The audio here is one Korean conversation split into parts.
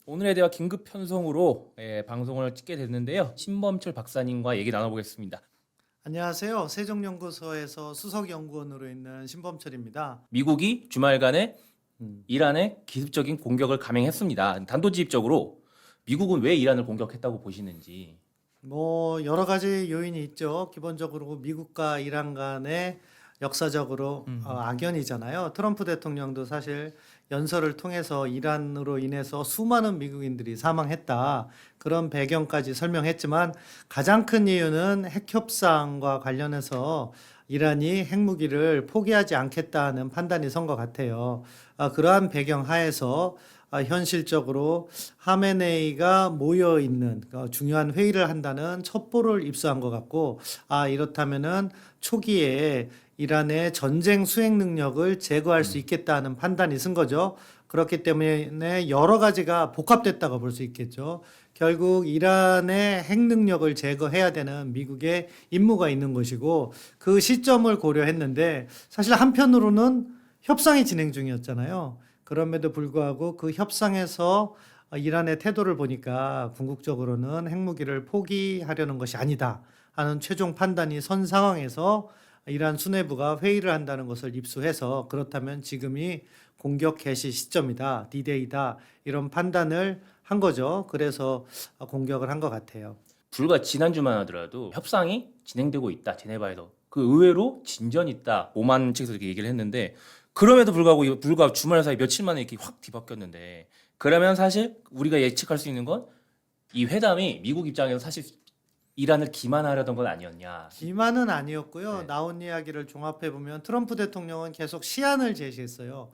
오늘에 대화 긴급 편성으로 방송을 찍게 됐는데요. 신범철 박사님과 얘기 나눠보겠습니다. 안녕하세요. 세종연구소에서 수석연구원으로 있는 신범철입니다. 미국이 주말간에 음, 이란에 기습적인 공격을 감행했습니다. 단도직입적으로 미국은 왜 이란을 공격했다고 보시는지. 여러 가지 요인이 있죠. 기본적으로 미국과 이란 간의 역사적으로 악연이잖아요. 트럼프 대통령도 사실 연설을 통해서 이란으로 인해서 수많은 미국인들이 사망했다. 그런 배경까지 설명했지만 가장 큰 이유는 핵협상과 관련해서 이란이 핵무기를 포기하지 않겠다는 판단이 선 것 같아요. 그러한 배경 하에서 현실적으로 하메네이가 모여 있는 중요한 회의를 한다는 첩보를 입수한 것 같고, 이렇다면은 초기에 이란의 전쟁 수행 능력을 제거할 수 있겠다는 판단이 쓴 거죠. 그렇기 때문에 여러 가지가 복합됐다고 볼 수 있겠죠. 결국 이란의 핵 능력을 제거해야 되는 미국의 임무가 있는 것이고, 그 시점을 고려했는데 사실 한편으로는 협상이 진행 중이었잖아요. 그럼에도 불구하고 그 협상에서 이란의 태도를 보니까 궁극적으로는 핵무기를 포기하려는 것이 아니다 하는 최종 판단이 선 상황에서 이란 수뇌부가 회의를 한다는 것을 입수해서 그렇다면 지금이 공격 개시 시점이다, 디데이다 이런 판단을 한 거죠. 그래서 공격을 한 것 같아요. 불과 지난주만 하더라도 협상이 진행되고 있다. 제네바에서. 그 의외로 진전이 있다. 오만 측에서 이렇게 얘기를 했는데 그럼에도 불구하고 불과 주말 사이 며칠 만에 이렇게 확 뒤바뀌었는데 그러면 사실 우리가 예측할 수 있는 건 이 회담이 미국 입장에서 사실 이란을 기만하려던 건 아니었냐. 기만은 아니었고요. 네. 나온 이야기를 종합해 보면 트럼프 대통령은 계속 시한을 제시했어요.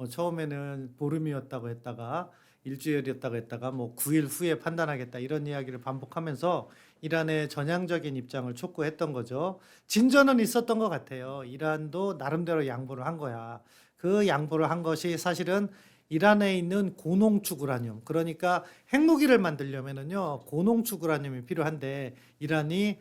처음에는 보름이었다고 했다가 일주일이었다고 했다가 9일 후에 판단하겠다 이런 이야기를 반복하면서 이란의 전향적인 입장을 촉구했던 거죠. 진전은 있었던 것 같아요. 이란도 나름대로 양보를 한 거야. 그 양보를 한 것이 사실은 이란에 있는 고농축 우라늄, 그러니까 핵무기를 만들려면은요 고농축 우라늄이 필요한데 이란이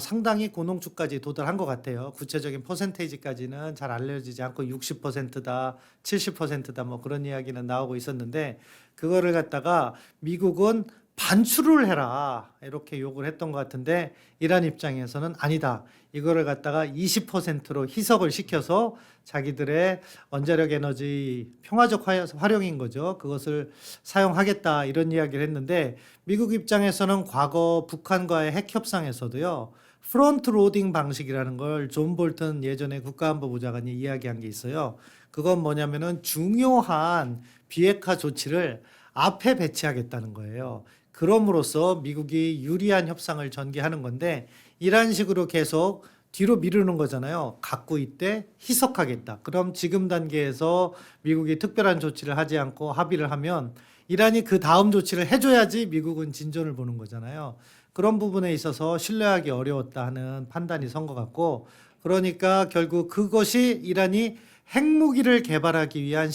상당히 고농축까지 도달한 것 같아요. 구체적인 퍼센테이지까지는 잘 알려지지 않고 60%다, 70%다 뭐 그런 이야기는 나오고 있었는데 그거를 갖다가 미국은 반출을 해라 이렇게 요구를 했던 것 같은데 이란 입장에서는 아니다. 이거를 갖다가 20%로 희석을 시켜서 자기들의 원자력 에너지 평화적 활용인 거죠. 그것을 사용하겠다 이런 이야기를 했는데 미국 입장에서는 과거 북한과의 핵 협상에서도요. 프론트 로딩 방식이라는 걸 존 볼턴 예전에 국가안보부 장관이 이야기한 게 있어요. 그건 뭐냐면은 중요한 비핵화 조치를 앞에 배치하겠다는 거예요. 그럼으로써 미국이 유리한 협상을 전개하는 건데 이런 식으로 계속 뒤로 미루는 거잖아요. 갖고 있대 희석하겠다. 그럼 지금 단계에서 미국이 특별한 조치를 하지 않고 합의를 하면 이란이 그 다음 조치를 해줘야지 미국은 진전을 보는 거잖아요. 그런 부분에 있어서 신뢰하기 어려웠다 하는 판단이 선 것 같고 그러니까 결국 그것이 이란이 핵무기를 개발하기 위한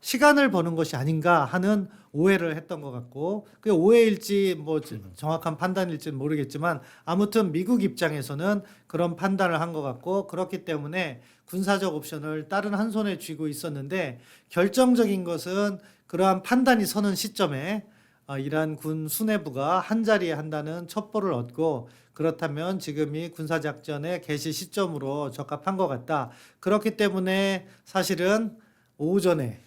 시간을 버는 것이 아닌가 하는 오해를 했던 것 같고 그 오해일지 정확한 판단일지는 모르겠지만 아무튼 미국 입장에서는 그런 판단을 한 것 같고 그렇기 때문에 군사적 옵션을 다른 한 손에 쥐고 있었는데 결정적인 것은 그러한 판단이 서는 시점에 이란 군 수뇌부가 한자리에 한다는 첩보를 얻고 그렇다면 지금이 군사작전의 개시 시점으로 적합한 것 같다. 그렇기 때문에 사실은 오전에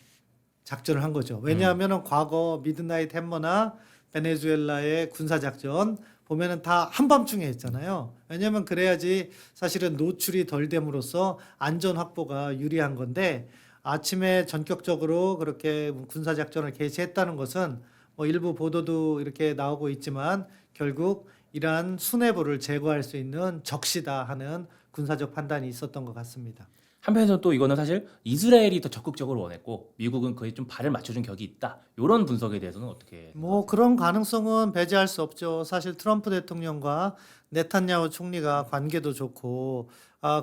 작전을 한 거죠. 왜냐하면 과거 미드나잇 햄머나 베네수엘라의 군사작전 보면은 다 한밤중에 했잖아요. 왜냐하면 그래야지 사실은 노출이 덜 됨으로써 안전 확보가 유리한 건데 아침에 전격적으로 그렇게 군사작전을 개시했다는 것은 일부 보도도 이렇게 나오고 있지만 결국 이러한 수뇌부를 제거할 수 있는 적시다 하는 군사적 판단이 있었던 것 같습니다. 한편에서는 또 이거는 사실 이스라엘이 더 적극적으로 원했고 미국은 그에 좀 발을 맞춰준 격이 있다. 이런 분석에 대해서는 어떻게 생각하세요? 그런 가능성은 배제할 수 없죠. 사실 트럼프 대통령과 네탄야후 총리가 관계도 좋고,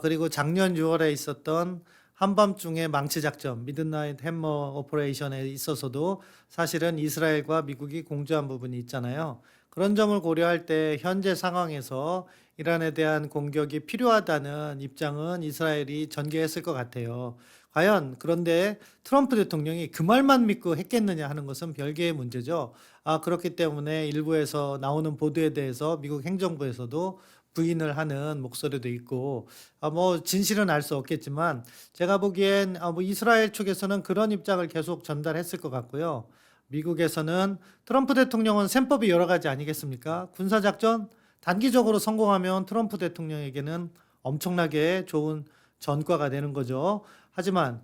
그리고 작년 6월에 있었던 한밤중에 망치 작전, 미드나잇 햄머 오퍼레이션에 있어서도 사실은 이스라엘과 미국이 공조한 부분이 있잖아요. 그런 점을 고려할 때 현재 상황에서 이란에 대한 공격이 필요하다는 입장은 이스라엘이 전개했을 것 같아요. 과연 그런데 트럼프 대통령이 그 말만 믿고 했겠느냐 하는 것은 별개의 문제죠. 그렇기 때문에 일부에서 나오는 보도에 대해서 미국 행정부에서도 부인을 하는 목소리도 있고, 뭐 진실은 알 수 없겠지만 제가 보기엔 뭐 이스라엘 측에서는 그런 입장을 계속 전달했을 것 같고요. 미국에서는 트럼프 대통령은 셈법이 여러 가지 아니겠습니까? 군사작전 단기적으로 성공하면 트럼프 대통령에게는 엄청나게 좋은 전과가 되는 거죠. 하지만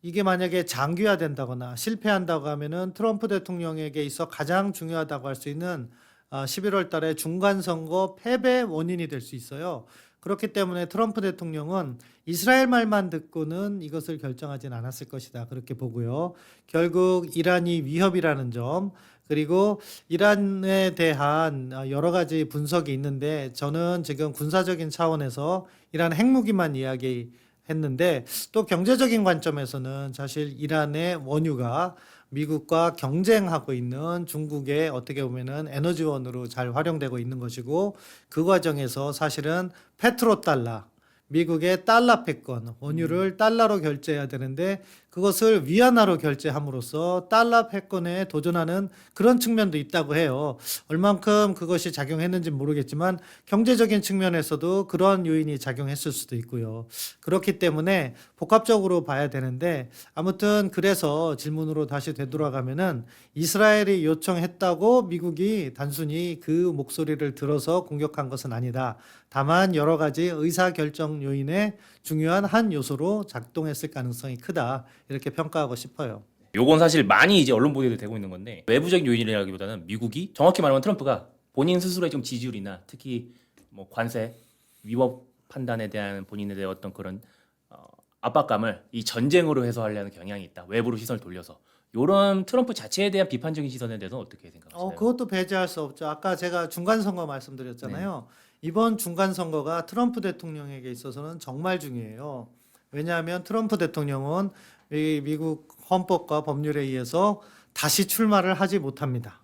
이게 만약에 장기화된다거나 실패한다고 하면은 트럼프 대통령에게 있어 가장 중요하다고 할 수 있는 11월 달에 중간선거 패배 원인이 될 수 있어요. 그렇기 때문에 트럼프 대통령은 이스라엘 말만 듣고는 이것을 결정하진 않았을 것이다. 그렇게 보고요. 결국 이란이 위협이라는 점, 그리고 이란에 대한 여러 가지 분석이 있는데 저는 지금 군사적인 차원에서 이란 핵무기만 이야기했는데 또 경제적인 관점에서는 사실 이란의 원유가 미국과 경쟁하고 있는 중국의 어떻게 보면은 에너지원으로 잘 활용되고 있는 것이고, 그 과정에서 사실은 페트로달러, 미국의 달러 패권, 원유를 달러로 결제해야 되는데 그것을 위안화로 결제함으로써 달러 패권에 도전하는 그런 측면도 있다고 해요. 얼만큼 그것이 작용했는지 모르겠지만 경제적인 측면에서도 그러한 요인이 작용했을 수도 있고요. 그렇기 때문에 복합적으로 봐야 되는데, 아무튼 그래서 질문으로 다시 되돌아가면은 이스라엘이 요청했다고 미국이 단순히 그 목소리를 들어서 공격한 것은 아니다. 다만 여러 가지 의사결정 요인의 중요한 한 요소로 작동했을 가능성이 크다. 이렇게 평가하고 싶어요. 요건 사실 많이 이제 언론 보도도 되고 있는 건데, 외부적인 요인이라기보다는 미국이 정확히 말하면 트럼프가 본인 스스로의 좀 지지율이나 특히 뭐 관세 위법 판단에 대한 본인에 대한 어떤 그런 압박감을 이 전쟁으로 해소하려는 경향이 있다. 외부로 시선을 돌려서. 요런 트럼프 자체에 대한 비판적인 시선에 대해서는 어떻게 생각하세요? 그것도 배제할 수 없죠. 아까 제가 중간선거 말씀드렸잖아요. 이번 중간선거가 트럼프 대통령에게 있어서는 정말 중요해요. 왜냐하면 트럼프 대통령은 미국 헌법과 법률에 의해서 다시 출마를 하지 못합니다.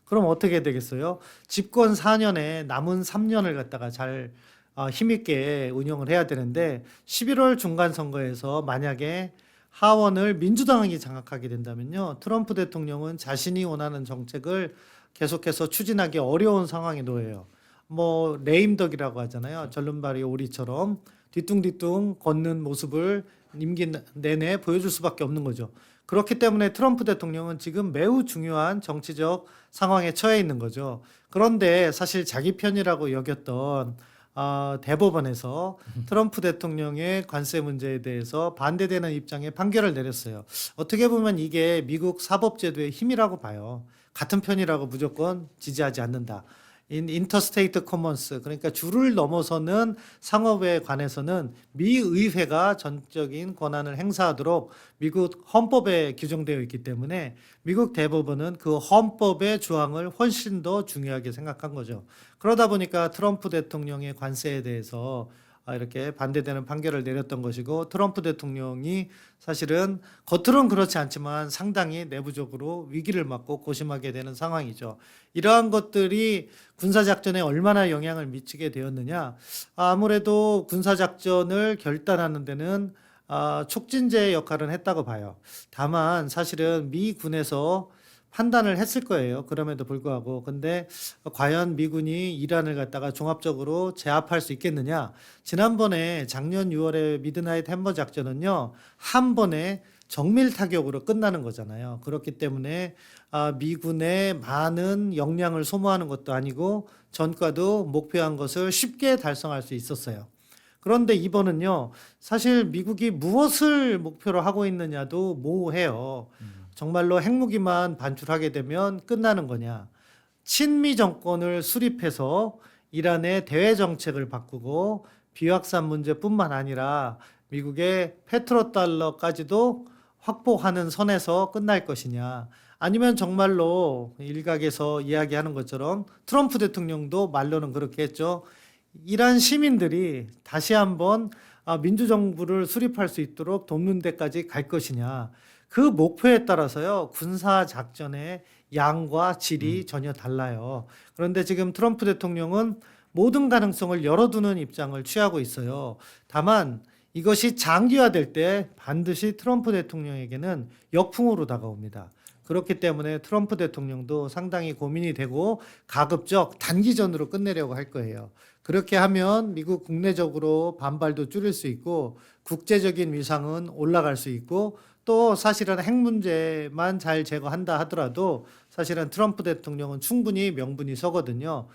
그럼 어떻게 되겠어요? 집권 4년에 남은 3년을 갖다가 잘 힘있게 운영을 해야 되는데, 11월 중간선거에서 만약에 하원을 민주당이 장악하게 된다면요, 트럼프 대통령은 자신이 원하는 정책을 계속해서 추진하기 어려운 상황에 놓여요. 뭐 레임덕이라고 하잖아요. 절름발이 오리처럼 뒤뚱뒤뚱 걷는 모습을 임기 내내 보여줄 수밖에 없는 거죠. 그렇기 때문에 트럼프 대통령은 지금 매우 중요한 정치적 상황에 처해 있는 거죠. 그런데 사실 자기 편이라고 여겼던 대법원에서 트럼프 대통령의 관세 문제에 대해서 반대되는 입장의 판결을 내렸어요. 어떻게 보면 이게 미국 사법제도의 힘이라고 봐요. 같은 편이라고 무조건 지지하지 않는다. 인터스테이트 커먼스, 그러니까 주를 넘어서는 상업에 관해서는 미 의회가 전적인 권한을 행사하도록 미국 헌법에 규정되어 있기 때문에 미국 대법원은 그 헌법의 조항을 훨씬 더 중요하게 생각한 거죠. 그러다 보니까 트럼프 대통령의 관세에 대해서 이렇게 반대되는 판결을 내렸던 것이고, 트럼프 대통령이 사실은 겉으로는 그렇지 않지만 상당히 내부적으로 위기를 맞고 고심하게 되는 상황이죠. 이러한 것들이 군사작전에 얼마나 영향을 미치게 되었느냐. 아무래도 군사작전을 결단하는 데는 촉진제의 역할은 했다고 봐요. 다만 사실은 미 군에서 판단을 했을 거예요. 그럼에도 불구하고. 근데 과연 미군이 이란을 갖다가 종합적으로 제압할 수 있겠느냐. 지난번에 작년 6월에 미드나잇 햄버 작전은요, 한 번에 정밀 타격으로 끝나는 거잖아요. 그렇기 때문에 미군의 많은 역량을 소모하는 것도 아니고 전과도 목표한 것을 쉽게 달성할 수 있었어요. 그런데 이번은요, 사실 미국이 무엇을 목표로 하고 있느냐도 모호해요. 정말로 핵무기만 반출하게 되면 끝나는 거냐. 친미 정권을 수립해서 이란의 대외 정책을 바꾸고 비확산 문제뿐만 아니라 미국의 페트로달러까지도 확보하는 선에서 끝날 것이냐. 아니면 정말로 일각에서 이야기하는 것처럼 트럼프 대통령도 말로는 그렇게 했죠. 이란 시민들이 다시 한번 민주정부를 수립할 수 있도록 돕는 데까지 갈 것이냐. 그 목표에 따라서요, 군사작전의 양과 질이 전혀 달라요. 그런데 지금 트럼프 대통령은 모든 가능성을 열어두는 입장을 취하고 있어요. 다만 이것이 장기화될 때 반드시 트럼프 대통령에게는 역풍으로 다가옵니다. 그렇기 때문에 트럼프 대통령도 상당히 고민이 되고 가급적 단기전으로 끝내려고 할 거예요. 그렇게 하면 미국 국내적으로 반발도 줄일 수 있고 국제적인 위상은 올라갈 수 있고 또 사실은 핵 문제만 잘 제거한다 하더라도 사실은 트럼프 대통령은 충분히 명분이 서거든요.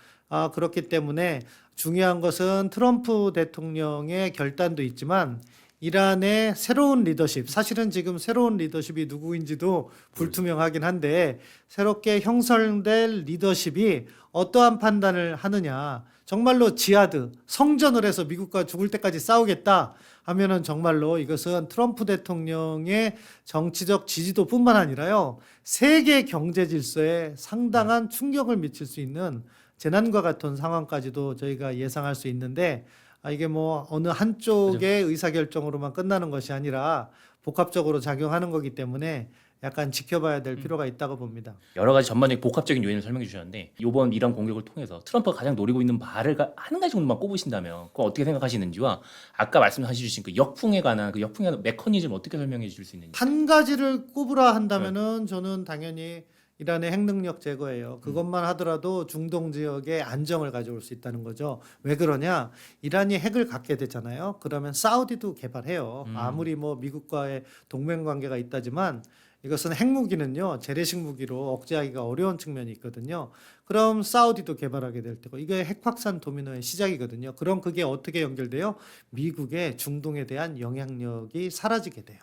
그렇기 때문에 중요한 것은 트럼프 대통령의 결단도 있지만 이란의 새로운 리더십, 사실은 지금 새로운 리더십이 누구인지도 불투명하긴 한데 새롭게 형성될 리더십이 어떠한 판단을 하느냐. 정말로 지하드, 성전을 해서 미국과 죽을 때까지 싸우겠다 하면은 정말로 이것은 트럼프 대통령의 정치적 지지도뿐만 아니라요. 세계 경제 질서에 상당한 충격을 미칠 수 있는 재난과 같은 상황까지도 저희가 예상할 수 있는데 이게 뭐 어느 한쪽의 의사결정으로만 끝나는 것이 아니라 복합적으로 작용하는 거기 때문에 약간 지켜봐야 될 필요가 있다고 봅니다. 여러 가지 전반적인 복합적인 요인을 설명해 주셨는데 이번 이란 공격을 통해서 트럼프가 가장 노리고 있는 바를 한 가지 정도만 꼽으신다면 그거 어떻게 생각하시는지와 아까 말씀해 주신 그 역풍에 관한 그 역풍의 메커니즘 어떻게 설명해 주실 수 있는지. 한 가지를 꼽으라 한다면은 저는 당연히 이란의 핵능력 제거예요. 그것만 하더라도 중동 지역에 안정을 가져올 수 있다는 거죠. 왜 그러냐? 이란이 핵을 갖게 되잖아요. 그러면 사우디도 개발해요. 아무리 뭐 미국과의 동맹 관계가 있다지만 이것은 핵무기는요. 재래식 무기로 억제하기가 어려운 측면이 있거든요. 그럼 사우디도 개발하게 될 테고 이게 핵 확산 도미노의 시작이거든요. 그럼 그게 어떻게 연결돼요? 미국의 중동에 대한 영향력이 사라지게 돼요.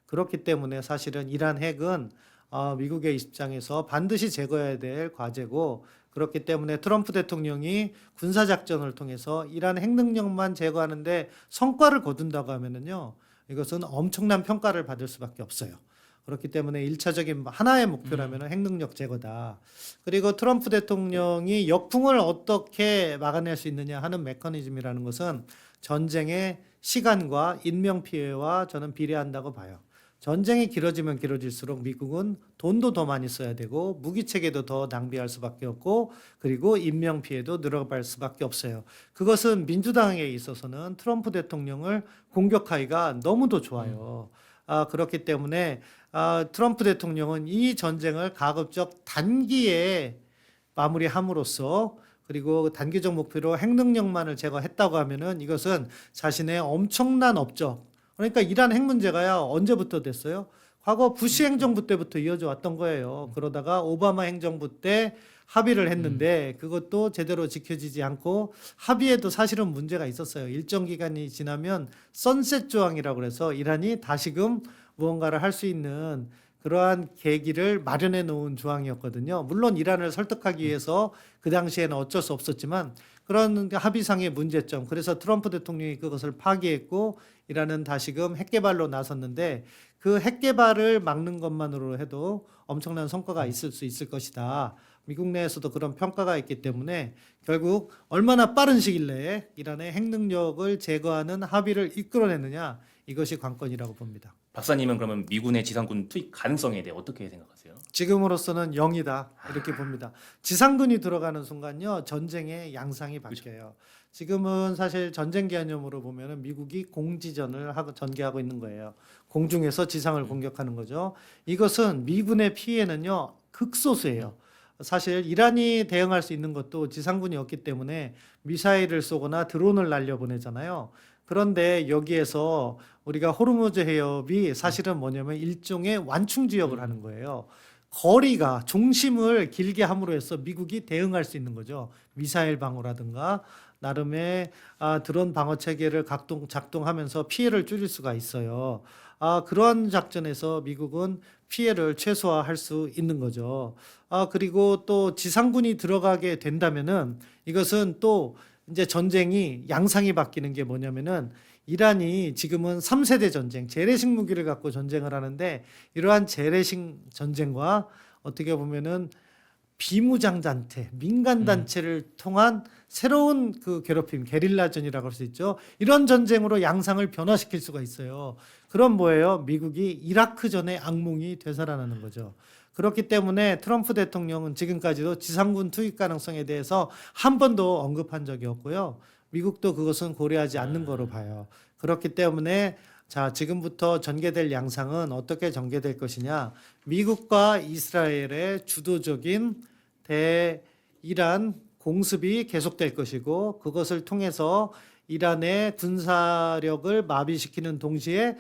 그렇기 때문에 사실은 이란 핵은 미국의 입장에서 반드시 제거해야 될 과제고 그렇기 때문에 트럼프 대통령이 군사작전을 통해서 이란 핵능력만 제거하는데 성과를 거둔다고 하면은요. 이것은 엄청난 평가를 받을 수밖에 없어요. 그렇기 때문에 1차적인 하나의 목표라면 핵능력 제거다. 그리고 트럼프 대통령이 역풍을 어떻게 막아낼 수 있느냐 하는 메커니즘이라는 것은 전쟁의 시간과 인명피해와 저는 비례한다고 봐요. 전쟁이 길어지면 길어질수록 미국은 돈도 더 많이 써야 되고 무기체계도 더 낭비할 수밖에 없고 그리고 인명피해도 늘어갈 수밖에 없어요. 그것은 민주당에 있어서는 트럼프 대통령을 공격하기가 너무도 좋아요. 그렇기 때문에 트럼프 대통령은 이 전쟁을 가급적 단기에 마무리함으로써 그리고 단기적 목표로 핵능력만을 제거했다고 하면은 이것은 자신의 엄청난 업적 그러니까 이란 핵 문제가요 언제부터 됐어요? 과거 부시 행정부 때부터 이어져 왔던 거예요. 그러다가 오바마 행정부 때 합의를 했는데 그것도 제대로 지켜지지 않고 합의에도 사실은 문제가 있었어요. 일정 기간이 지나면 선셋 조항이라고 그래서 이란이 다시금 무언가를 할 수 있는 그러한 계기를 마련해 놓은 조항이었거든요. 물론 이란을 설득하기 위해서 그 당시에는 어쩔 수 없었지만 그런 합의상의 문제점. 그래서 트럼프 대통령이 그것을 파기했고 이란은 다시금 핵 개발로 나섰는데 그 핵 개발을 막는 것만으로 해도 엄청난 성과가 있을 수 있을 것이다. 미국 내에서도 그런 평가가 있기 때문에 결국 얼마나 빠른 시일 내에 이란의 핵 능력을 제거하는 합의를 이끌어내느냐 이것이 관건이라고 봅니다. 박사님은 그러면 미군의 지상군 투입 가능성에 대해 어떻게 생각하세요? 지금으로서는 0이다 이렇게 봅니다. 지상군이 들어가는 순간요 전쟁의 양상이 바뀌어요. 지금은 사실 전쟁 개념으로 보면은 미국이 공지전을 전개하고 있는 거예요. 공중에서 지상을 공격하는 거죠. 이것은 미군의 피해는요 극소수예요. 사실 이란이 대응할 수 있는 것도 지상군이 없기 때문에 미사일을 쏘거나 드론을 날려보내잖아요. 그런데 여기에서 우리가 호르무즈 해협이 사실은 뭐냐면 일종의 완충 지역을 하는 거예요. 거리가 중심을 길게 함으로 해서 미국이 대응할 수 있는 거죠. 미사일 방어라든가 나름의 드론 방어 체계를 작동하면서 피해를 줄일 수가 있어요. 그러한 작전에서 미국은 피해를 최소화할 수 있는 거죠. 그리고 또 지상군이 들어가게 된다면은 이것은 또 이제 전쟁이 양상이 바뀌는 게 뭐냐면은 이란이 지금은 3세대 전쟁, 재래식 무기를 갖고 전쟁을 하는데 이러한 재래식 전쟁과 어떻게 보면은 비무장 단체, 민간 단체를 통한 새로운 그 괴롭힘, 게릴라전이라고 할 수 있죠. 이런 전쟁으로 양상을 변화시킬 수가 있어요. 그럼 뭐예요? 미국이 이라크 전의 악몽이 되살아나는 거죠. 그렇기 때문에 트럼프 대통령은 지금까지도 지상군 투입 가능성에 대해서 한 번도 언급한 적이 없고요. 미국도 그것은 고려하지 않는 거로 봐요. 그렇기 때문에 자, 지금부터 전개될 양상은 어떻게 전개될 것이냐? 미국과 이스라엘의 주도적인 대이란 공습이 계속될 것이고 그것을 통해서 이란의 군사력을 마비시키는 동시에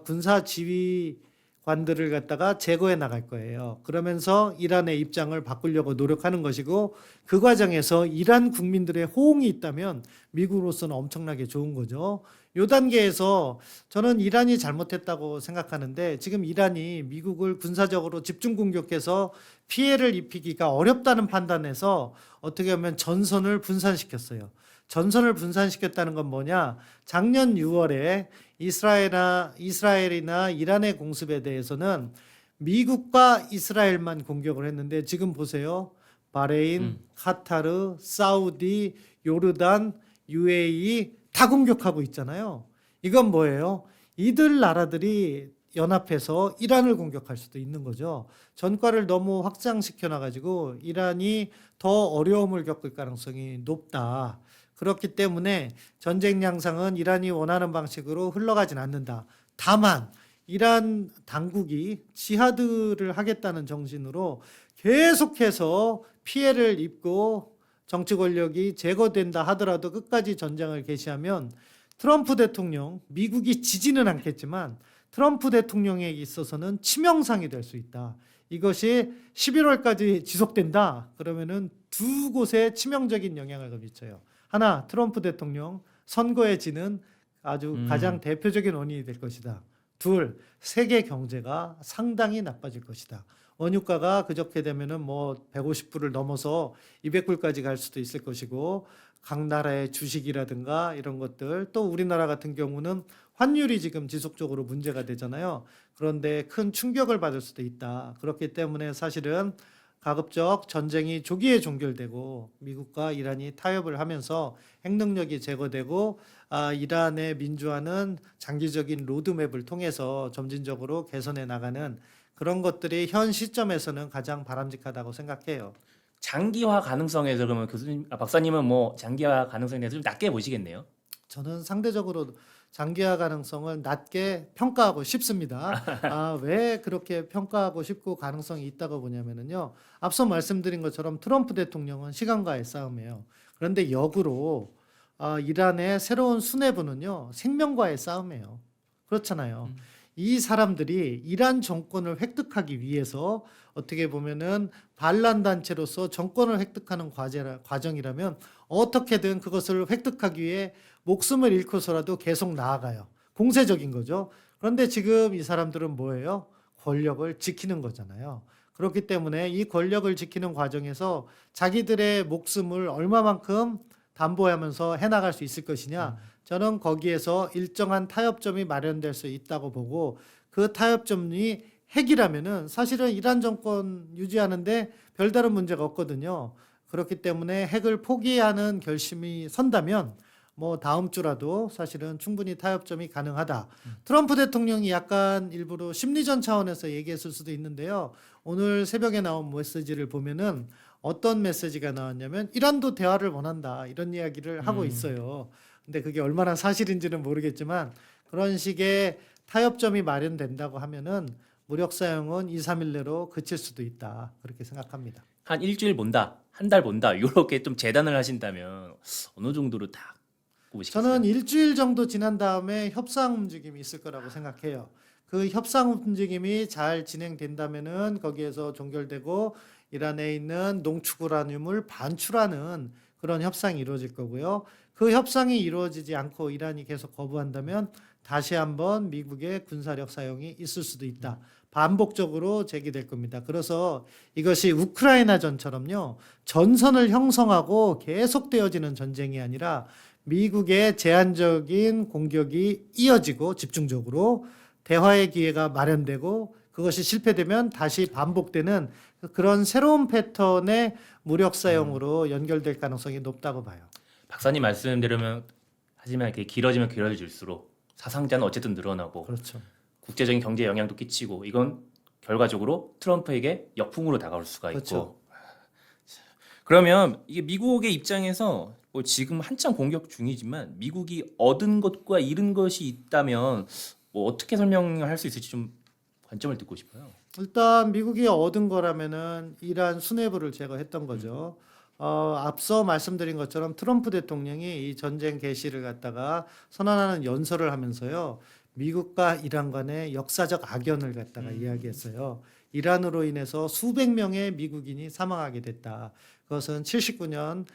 군사 지휘관들을 갖다가 제거해 나갈 거예요. 그러면서 이란의 입장을 바꾸려고 노력하는 것이고 그 과정에서 이란 국민들의 호응이 있다면 미국으로서는 엄청나게 좋은 거죠. 요 단계에서 저는 이란이 잘못했다고 생각하는데 지금 이란이 미국을 군사적으로 집중 공격해서 피해를 입히기가 어렵다는 판단에서 어떻게 보면 전선을 분산시켰어요. 전선을 분산시켰다는 건 뭐냐? 작년 6월에 이스라엘이나 이란의 공습에 대해서는 미국과 이스라엘만 공격을 했는데 지금 보세요. 바레인, 카타르, 사우디, 요르단, UAE 다 공격하고 있잖아요. 이건 뭐예요? 이들 나라들이 연합해서 이란을 공격할 수도 있는 거죠. 전과를 너무 확장시켜 놔가지고 이란이 더 어려움을 겪을 가능성이 높다. 그렇기 때문에 전쟁 양상은 이란이 원하는 방식으로 흘러가진 않는다. 다만 이란 당국이 지하드를 하겠다는 정신으로 계속해서 피해를 입고 정치 권력이 제거된다 하더라도 끝까지 전쟁을 개시하면 트럼프 대통령, 미국이 지지는 않겠지만 트럼프 대통령에 있어서는 치명상이 될 수 있다. 이것이 11월까지 지속된다. 그러면은 두 곳에 치명적인 영향을 미쳐요. 하나, 트럼프 대통령 선거에 지는 아주 가장 대표적인 원인이 될 것이다. 둘, 세계 경제가 상당히 나빠질 것이다. 원유가가 그저께 되면은 뭐 150불을 넘어서 200불까지 갈 수도 있을 것이고 각 나라의 주식이라든가 이런 것들 또 우리나라 같은 경우는 환율이 지금 지속적으로 문제가 되잖아요. 그런데 큰 충격을 받을 수도 있다. 그렇기 때문에 사실은 가급적 전쟁이 조기에 종결되고 미국과 이란이 타협을 하면서 핵능력이 제거되고 이란의 민주화는 장기적인 로드맵을 통해서 점진적으로 개선해 나가는 그런 것들이 현 시점에서는 가장 바람직하다고 생각해요. 장기화 가능성에서 그러면 박사님은 뭐 장기화 가능성에 대해서 좀 낮게 보시겠네요. 저는 상대적으로 장기화 가능성을 낮게 평가하고 싶습니다. 왜 그렇게 평가하고 싶고 가능성이 있다고 보냐면요. 앞서 말씀드린 것처럼 트럼프 대통령은 시간과의 싸움이에요. 그런데 역으로 이란의 새로운 수뇌부는요. 생명과의 싸움이에요. 그렇잖아요. 이 사람들이 이란 정권을 획득하기 위해서 어떻게 보면은 반란 단체로서 정권을 획득하는 과정이라면 어떻게든 그것을 획득하기 위해 목숨을 잃고서라도 계속 나아가요. 공세적인 거죠. 그런데 지금 이 사람들은 뭐예요? 권력을 지키는 거잖아요. 그렇기 때문에 이 권력을 지키는 과정에서 자기들의 목숨을 얼마만큼 담보하면서 해나갈 수 있을 것이냐. 저는 거기에서 일정한 타협점이 마련될 수 있다고 보고 그 타협점이 핵이라면은 사실은 이란 정권 유지하는데 별다른 문제가 없거든요. 그렇기 때문에 핵을 포기하는 결심이 선다면 뭐 다음 주라도 사실은 충분히 타협점이 가능하다. 트럼프 대통령이 약간 일부러 심리전 차원에서 얘기했을 수도 있는데요. 오늘 새벽에 나온 메시지를 보면은 어떤 메시지가 나왔냐면 이란도 대화를 원한다. 이런 이야기를 하고 있어요. 근데 그게 얼마나 사실인지는 모르겠지만 그런 식의 타협점이 마련된다고 하면은 무력 사용은 2, 3일 내로 그칠 수도 있다. 그렇게 생각합니다. 한 일주일 본다, 한 달 본다, 이렇게 좀 재단을 하신다면 어느 정도로 다 꼽으시겠어요? 저는 일주일 정도 지난 다음에 협상 움직임이 있을 거라고 생각해요. 그 협상 움직임이 잘 진행된다면은 거기에서 종결되고 이란에 있는 농축 우라늄을 반출하는 그런 협상이 이루어질 거고요. 그 협상이 이루어지지 않고 이란이 계속 거부한다면 다시 한번 미국의 군사력 사용이 있을 수도 있다. 반복적으로 제기될 겁니다. 그래서 이것이 우크라이나전처럼요. 전선을 형성하고 계속되어지는 전쟁이 아니라 미국의 제한적인 공격이 이어지고 집중적으로 대화의 기회가 마련되고 그것이 실패되면 다시 반복되는 그런 새로운 패턴의 무력 사용으로 연결될 가능성이 높다고 봐요. 박사님 말씀대로면 하지만 이렇게 길어지면 길어질수록 사상자는 어쨌든 늘어나고 그렇죠. 국제적인 경제 영향도 끼치고 이건 결과적으로 트럼프에게 역풍으로 다가올 수가 있고 그렇죠. 그러면 이게 미국의 입장에서 뭐 지금 한창 공격 중이지만 미국이 얻은 것과 잃은 것이 있다면 뭐 어떻게 설명할 수 있을지 좀 관점을 듣고 싶어요. 일단 미국이 얻은 거라면은 이란 수뇌부를 제거했던 거죠. 앞서 말씀드린 것처럼 트럼프 대통령이 이 전쟁 개시를 갖다가 선언하는 연설을 하면서요. 미국과 이란 간의 역사적 악연을 갖다가 이야기했어요. 이란으로 인해서 수백 명의 미국인이 사망하게 됐다. 그것은 79년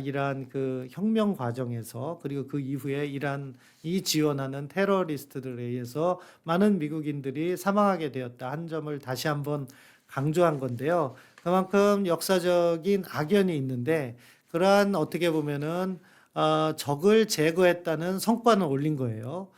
이란 그 혁명 과정에서 그리고 그 이후에 이란이 지원하는 테러리스트들에 의해서 많은 미국인들이 사망하게 되었다. 한 점을 다시 한번 강조한 건데요. 그만큼 역사적인 악연이 있는데 그러한 어떻게 보면은 적을 제거했다는 성과는 올린 거예요.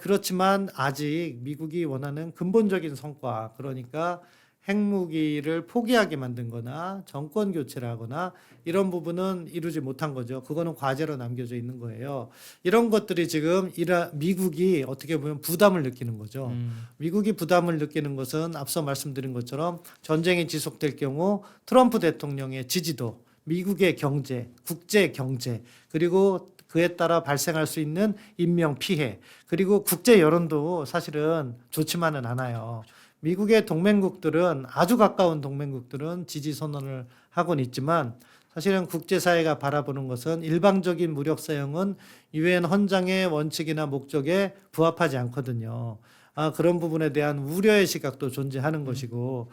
그렇지만 아직 미국이 원하는 근본적인 성과, 그러니까 핵무기를 포기하게 만든 거나 정권 교체를 하거나 이런 부분은 이루지 못한 거죠. 그거는 과제로 남겨져 있는 거예요. 이런 것들이 지금 미국이 어떻게 보면 부담을 느끼는 거죠. 미국이 부담을 느끼는 것은 앞서 말씀드린 것처럼 전쟁이 지속될 경우 트럼프 대통령의 지지도, 미국의 경제, 국제 경제, 그리고 그에 따라 발생할 수 있는 인명 피해, 그리고 국제 여론도 사실은 좋지만은 않아요. 미국의 동맹국들은 아주 가까운 동맹국들은 지지 선언을 하고는 있지만 사실은 국제사회가 바라보는 것은 일방적인 무력 사용은 유엔 헌장의 원칙이나 목적에 부합하지 않거든요. 그런 부분에 대한 우려의 시각도 존재하는 것이고,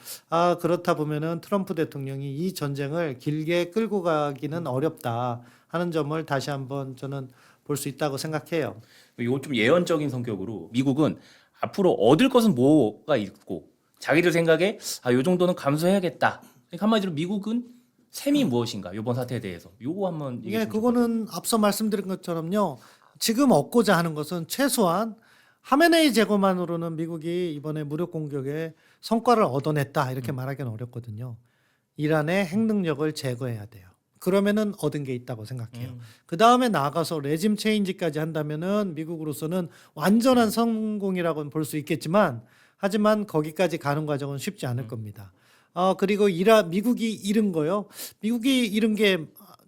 그렇다 보면은 트럼프 대통령이 이 전쟁을 길게 끌고 가기는 어렵다 하는 점을 다시 한번 저는 볼 수 있다고 생각해요. 이거 좀 예언적인 성격으로 미국은 앞으로 얻을 것은 뭐가 있고 자기들 생각에 요 정도는 감수해야겠다. 그러니까 한마디로 미국은 셈이 무엇인가 이번 사태에 대해서 요거 한번 얘기해 예, 주시면 그거는 앞서 말씀드린 것처럼요. 지금 얻고자 하는 것은 최소한 하메네이 제거만으로는 미국이 이번에 무력 공격에 성과를 얻어냈다 이렇게 말하기는 어렵거든요. 이란의 핵 능력을 제거해야 돼요. 그러면은 얻은 게 있다고 생각해요. 그 다음에 나아가서 레짐 체인지까지 한다면은 미국으로서는 완전한 성공이라고는 볼 수 있겠지만, 하지만 거기까지 가는 과정은 쉽지 않을 겁니다. 그리고 미국이 잃은 거요. 미국이 잃은 게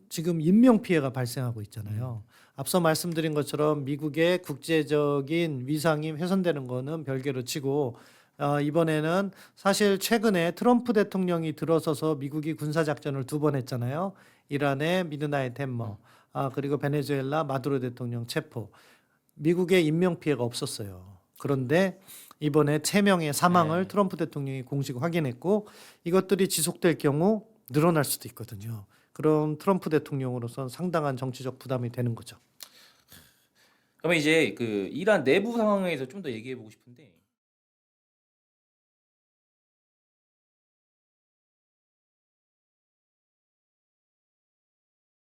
지금 인명 피해가 발생하고 있잖아요. 앞서 말씀드린 것처럼 미국의 국제적인 위상이 훼손되는 거는 별개로 치고 이번에는 사실 최근에 트럼프 대통령이 들어서서 미국이 군사작전을 2번 했잖아요. 이란의 미드나잇 햄머, 그리고 베네수엘라 마두로 대통령 체포. 미국의 인명피해가 없었어요. 그런데 이번에 3명의 사망을 트럼프 대통령이 공식 확인했고 이것들이 지속될 경우 늘어날 수도 있거든요. 그럼 트럼프 대통령으로서는 상당한 정치적 부담이 되는 거죠. 그러면 이제 그 이란 내부 상황에서 좀 더 얘기해 보고 싶은데